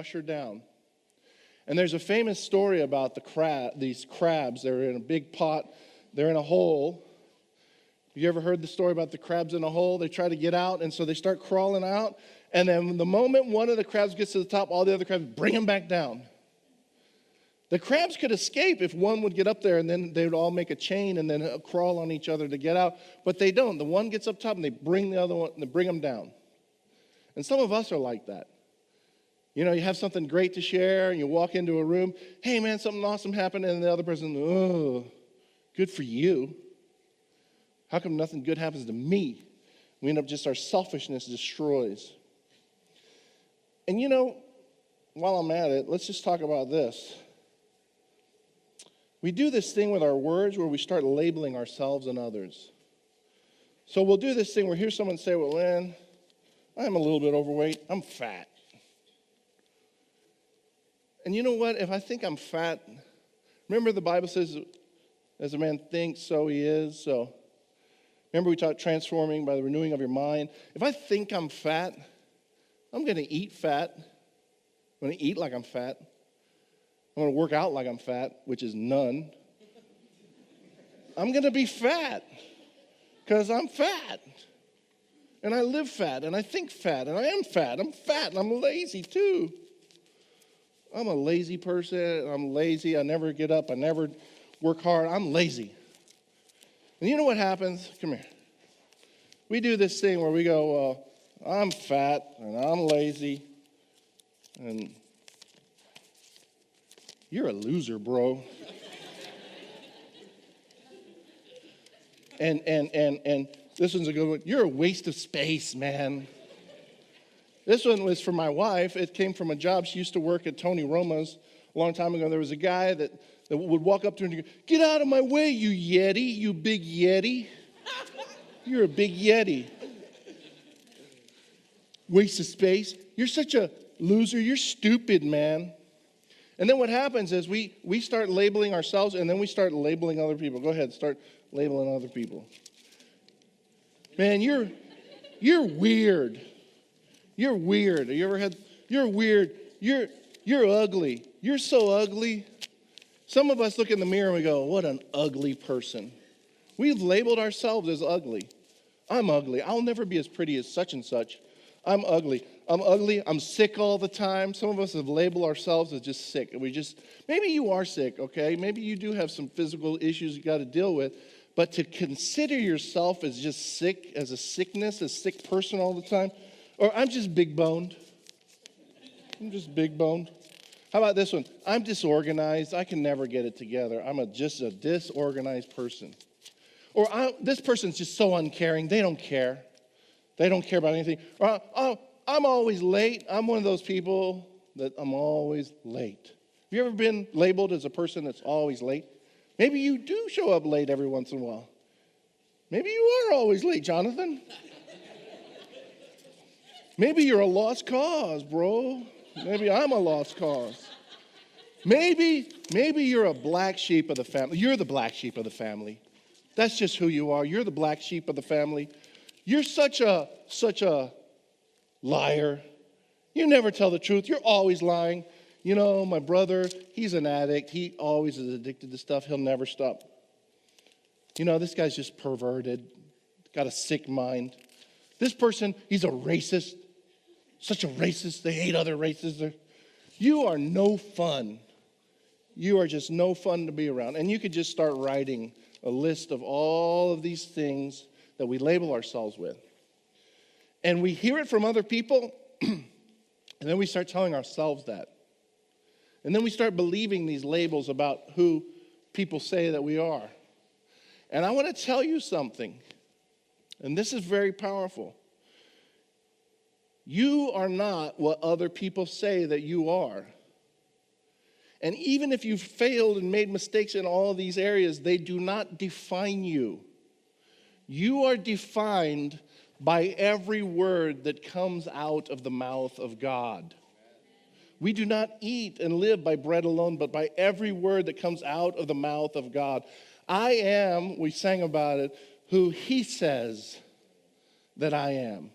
crush her down. And there's a famous story about these crabs. They're in a big pot. They're in a hole. You ever heard the story about the crabs in a hole? They try to get out, and so they start crawling out. And then the moment one of the crabs gets to the top, all the other crabs bring him back down. The crabs could escape if one would get up there, and then they would all make a chain and then crawl on each other to get out. But they don't. The one gets up top, and they bring the other one, and they bring them down. And some of us are like that. You know, you have something great to share, and you walk into a room, hey, man, something awesome happened, and the other person, oh, good for you. How come nothing good happens to me? We end up just our selfishness destroys. And you know, while I'm at it, let's just talk about this. We do this thing with our words where we start labeling ourselves and others. So we'll do this thing where here's someone say, well, man, I'm a little bit overweight. I'm fat. And you know what? If I think I'm fat, remember the Bible says, as a man thinks, so he is. So remember we talked transforming by the renewing of your mind. If I think I'm fat, I'm going to eat fat. I'm going to eat like I'm fat. I'm going to work out like I'm fat, which is none. I'm going to be fat because I'm fat. And I live fat, and I think fat, and I am fat. I'm fat, and I'm lazy too. I'm a lazy person. I'm lazy. I never get up. I never work hard. I'm lazy. And you know what happens? Come here. We do this thing where we go, I'm fat, and I'm lazy, and you're a loser, bro. and this one's a good one. You're a waste of space, man. This one was for my wife. It came from a job. She used to work at Tony Roma's a long time ago. There was a guy that would walk up to her and go, get out of my way, you Yeti, you big Yeti. You're a big Yeti. Waste of space. You're such a loser. You're stupid, man. And then what happens is we start labeling ourselves, and then we start labeling other people. Go ahead, start labeling other people. Man, you're weird. You're weird. Have you ever had, you're weird. You're ugly. You're so ugly. Some of us look in the mirror and we go, what an ugly person. We've labeled ourselves as ugly. I'm ugly. I'll never be as pretty as such and such. I'm ugly. I'm ugly. I'm sick all the time. Some of us have labeled ourselves as just sick. Maybe you are sick, okay? Maybe you do have some physical issues you got to deal with. But to consider yourself as just sick, as a sickness, a sick person all the time, or I'm just big-boned. I'm just big-boned. How about this one? I'm disorganized. I can never get it together. I'm just a disorganized person. Or this person's just so uncaring. They don't care. They don't care about anything. Or I'm always late. I'm one of those people that I'm always late. Have you ever been labeled as a person that's always late? Maybe you do show up late every once in a while. Maybe you are always late, Jonathan. Maybe you're a lost cause, bro. Maybe I'm a lost cause. Maybe you're a black sheep of the family. You're the black sheep of the family. That's just who you are. You're the black sheep of the family. You're such a liar. You never tell the truth. You're always lying. You know, my brother, he's an addict. He always is addicted to stuff. He'll never stop. You know, this guy's just perverted, got a sick mind. This person, he's a racist. Such a racist. They hate other races. You are no fun. You are just no fun to be around. And you could just start writing a list of all of these things that we label ourselves with. And we hear it from other people, and then we start telling ourselves that. And then we start believing these labels about who people say that we are. And I want to tell you something, and this is very powerful. You are not what other people say that you are. And even if you've failed and made mistakes in all of these areas, they do not define you. You are defined by every word that comes out of the mouth of God. We do not eat and live by bread alone, but by every word that comes out of the mouth of God. I am, we sang about it, who he says that I am.